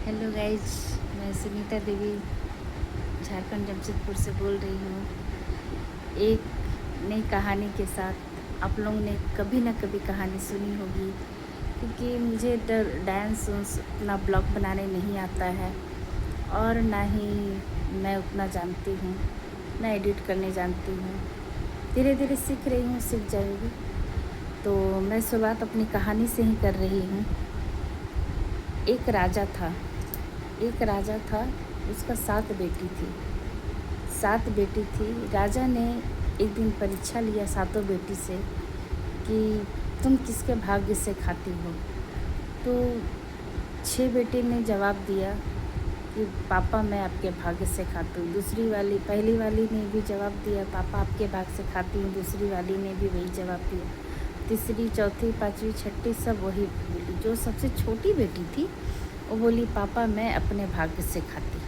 Hello guys, मैं सुनीता देवी झारखंड जमशेदपुर से बोल रही हूँ। एक नई कहानी के साथ। आप लोगों ने कभी ना कभी कहानी सुनी होगी, क्योंकि मुझे डांस उतना ब्लॉग बनाने नहीं आता है और ना ही मैं उतना जानती हूँ, ना एडिट करने जानती हूँ। धीरे धीरे सीख रही हूँ, सीख जाऊँगी। तो मैं शुरुआत अपनी कहानी से ही कर रही हूँ। एक राजा था, उसका 7 बेटी थी। 7 बेटी थी। राजा ने एक दिन परीक्षा लिया सातों बेटी से कि तुम किसके भाग्य से खाती हो। तो 6 बेटी ने जवाब दिया कि पापा मैं आपके भाग्य से खाती हूँ। पहली वाली ने भी जवाब दिया, पापा आपके भाग्य से खाती हूँ। दूसरी वाली ने भी वही जवाब दिया। तीसरी, चौथी, पाँचवीं, छठी सब वही बोली। जो सबसे छोटी बेटी थी वो बोली, पापा मैं अपने भाग्य से खाती।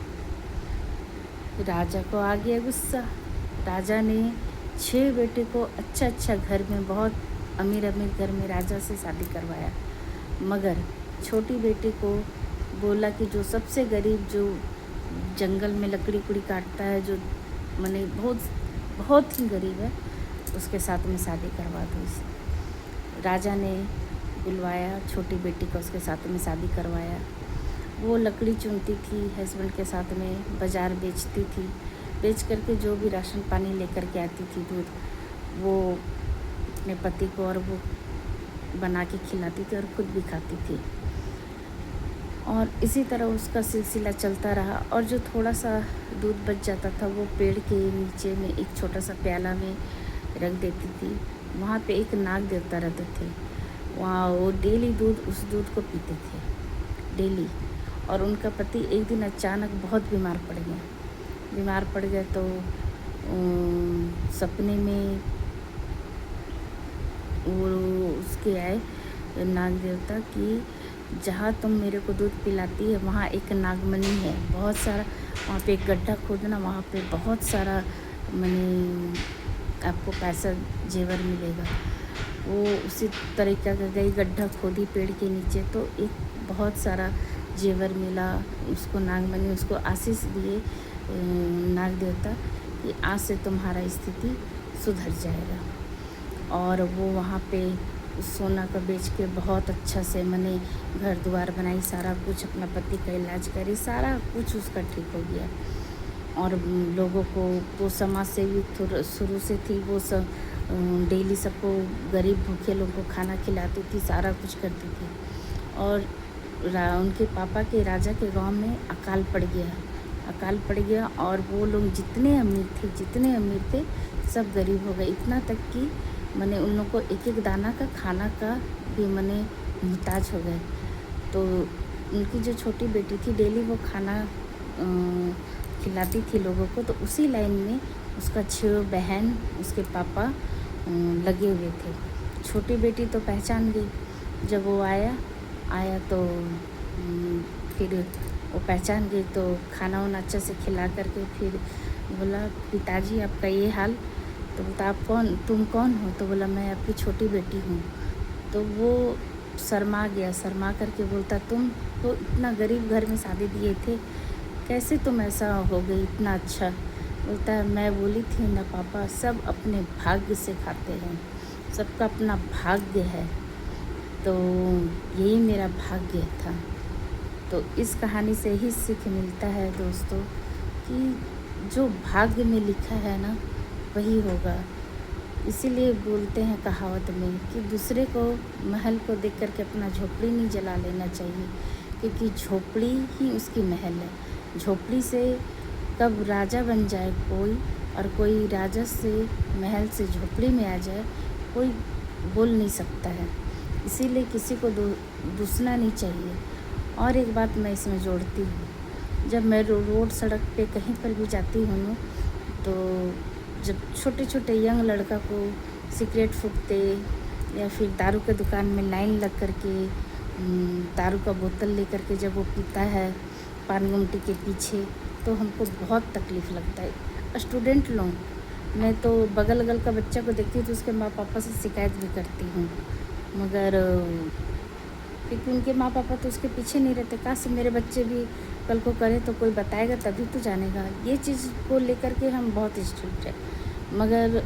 राजा को आ गया गुस्सा। राजा ने 6 बेटे को अच्छा घर में, बहुत अमीर घर में राजा से शादी करवाया। मगर छोटी बेटी को बोला कि जो सबसे गरीब, जो जंगल में लकड़ी कुड़ी काटता है, जो माने बहुत ही गरीब है, उसके साथ में शादी करवा दो इसे। राजा ने बुलवाया छोटी बेटी को, उसके साथ में शादी करवाया। वो लकड़ी चुनती थी, हस्बैंड के साथ में बाज़ार बेचती थी। बेच करके जो भी राशन पानी लेकर के आती थी, दूध, वो अपने पति को और वो बना के खिलाती थी और खुद भी खाती थी। और इसी तरह उसका सिलसिला चलता रहा। और जो थोड़ा सा दूध बच जाता था, वो पेड़ के नीचे में एक छोटा सा प्याला में रख देती थी। वहाँ पे एक नाग देवता रहते थे। वहाँ वो डेली उस दूध को पीते थे, डेली। और उनका पति एक दिन अचानक बहुत बीमार पड़ गया। तो सपने में वो उसके आए नाग देवता कि जहाँ तुम मेरे को दूध पिलाती है वहाँ एक नागमणि है, बहुत सारा। वहाँ पे एक गड्ढा खोदना, वहाँ पे बहुत सारा मनी आपको पैसा जेवर मिलेगा। वो उसी तरीक़ा का गई, गड्ढा खोदी पेड़ के नीचे, तो एक बहुत सारा जेवर मिला उसको। नागमणि उसको आशीष दिए नाग देवता कि आज से तुम्हारा स्थिति सुधर जाएगा। और वो वहाँ पे उस सोना का बेच के बहुत अच्छा से मने घर द्वार बनाई, सारा कुछ, अपना पति का इलाज करी, सारा कुछ उसका ठीक हो गया। और लोगों को, वो समाज सेवी शुरू से थी, वो सब डेली सबको, गरीब भूखे लोगों को खाना खिलाती थी, सारा कुछ करती थी। और उनके पापा के, राजा के गांव में अकाल पड़ गया और वो लोग जितने अमीर थे सब गरीब हो गए। इतना तक कि मने उन लोग को एक दाना का खाना का भी मने मुहताज हो गए। तो उनकी जो छोटी बेटी थी, डेली वो खाना खिलाती थी लोगों को। तो उसी लाइन में उसका 6 बहन, उसके पापा लगे हुए थे। छोटी बेटी तो पहचान गई। जब वो आया तो फिर वो पहचान गई, तो खाना वाना अच्छा से खिला करके फिर बोला, पिताजी आपका ये हाल। तो बोलता, तुम कौन हो? तो बोला, मैं आपकी छोटी बेटी हूँ। तो वो शर्मा करके बोलता, तुम तो इतना गरीब घर में शादी दिए थे, कैसे तुम ऐसा हो गई इतना अच्छा? बोलता है, मैं बोली थी ना पापा, सब अपने भाग्य से खाते हैं, सबका अपना भाग्य है। तो यही मेरा भाग्य था। तो इस कहानी से ही सीख मिलता है दोस्तों कि जो भाग्य में लिखा है ना, वही होगा। इसीलिए बोलते हैं कहावत में कि दूसरे को, महल को देख करके अपना झोपड़ी नहीं जला लेना चाहिए, क्योंकि झोपड़ी ही उसकी महल है। झोपड़ी से कब राजा बन जाए कोई, और कोई राजा से, महल से झोपड़ी में आ जाए, कोई बोल नहीं सकता है। इसीलिए किसी को दूसना नहीं चाहिए। और एक बात मैं इसमें जोड़ती हूँ, जब मैं रोड सड़क पे कहीं पर भी जाती हूँ ना, तो जब छोटे यंग लड़का को सिगरेट फूकते, या फिर दारू के दुकान में लाइन लग कर के दारू का बोतल लेकर के जब वो पीता है पान गुमटी के पीछे, तो हमको बहुत तकलीफ़ लगता है। स्टूडेंट लोग, मैं तो बगल का बच्चा को देखती हूँ तो उसके माँ पापा से शिकायत भी करती हूँ, मगर क्योंकि उनके माँ पापा तो उसके पीछे नहीं रहते। काश मेरे बच्चे भी कल को करें तो कोई बताएगा तभी तो जानेगा। ये चीज़ को लेकर के हम बहुत स्ट्रिक्ट है। मगर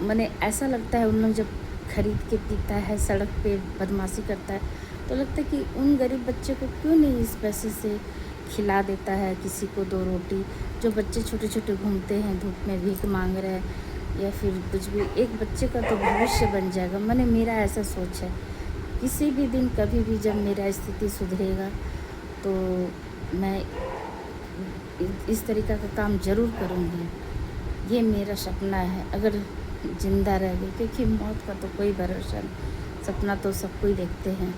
मैंने ऐसा लगता है उन लोग जब खरीद के पीता है, सड़क पे बदमाशी करता है, तो लगता है कि उन गरीब बच्चे को क्यों नहीं इस पैसे से खिला देता है किसी को 2 रोटी। जो बच्चे छोटे-छोटे घूमते हैं, धूप में भीख माँग रहे हैं या फिर कुछ भी, एक बच्चे का तो भविष्य बन जाएगा। माने मेरा ऐसा सोच है। किसी भी दिन कभी भी जब मेरा स्थिति सुधरेगा तो मैं इस तरीक़ा का काम ज़रूर करूँगी। ये मेरा सपना है अगर ज़िंदा रह गई, क्योंकि मौत का तो कोई भरोसा नहीं। सपना तो सब कोई देखते हैं,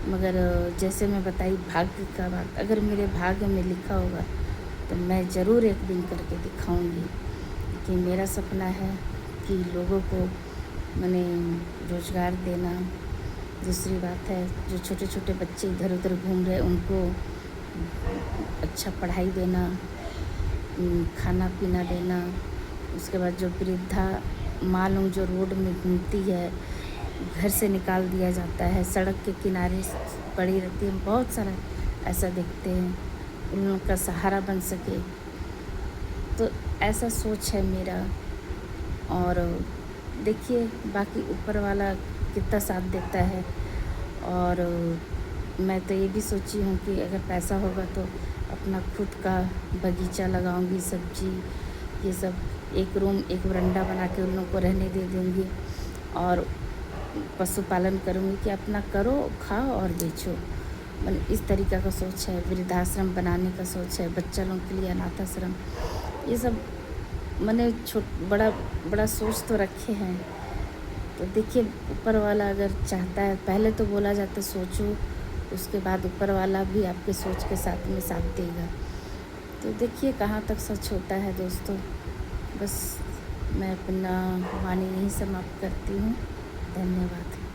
मगर जैसे मैं बताई भाग्य का बात, अगर मेरे भाग्य में लिखा होगा तो मैं ज़रूर एक दिन करके दिखाऊंगी। कि मेरा सपना है कि लोगों को मैंने रोज़गार देना। दूसरी बात है जो छोटे छोटे बच्चे इधर उधर घूम रहे उनको अच्छा पढ़ाई देना, खाना पीना देना। उसके बाद जो वृद्धा माँ लोग जो रोड में घूमती है, घर से निकाल दिया जाता है, सड़क के किनारे पड़ी रहती है, बहुत सारा ऐसा देखते हैं, उन लोगों का सहारा बन सके। तो ऐसा सोच है मेरा। और देखिए बाकी ऊपर वाला कितना साथ देता है। और मैं तो ये भी सोची हूँ कि अगर पैसा होगा तो अपना खुद का बगीचा लगाऊंगी, सब्जी ये सब, एक रूम एक वरांडा बना के उन लोगों को रहने दे दूँगी। और पशुपालन करूँगी कि अपना करो, खाओ और बेचो। मैंने इस तरीक़ा का सोच है। वृद्धाश्रम बनाने का सोच है, बच्चा लोग के लिए अनाथ आश्रम, ये सब मैंने बड़ा बड़ा सोच तो रखे हैं। तो देखिए ऊपर वाला अगर चाहता है, पहले तो बोला जाता सोचो, उसके बाद ऊपर वाला भी आपके सोच के साथ में साथ देगा। तो देखिए कहाँ तक सच होता है दोस्तों। बस मैं अपना वाणी यहीं समाप्त करती हूँ। धन्यवाद।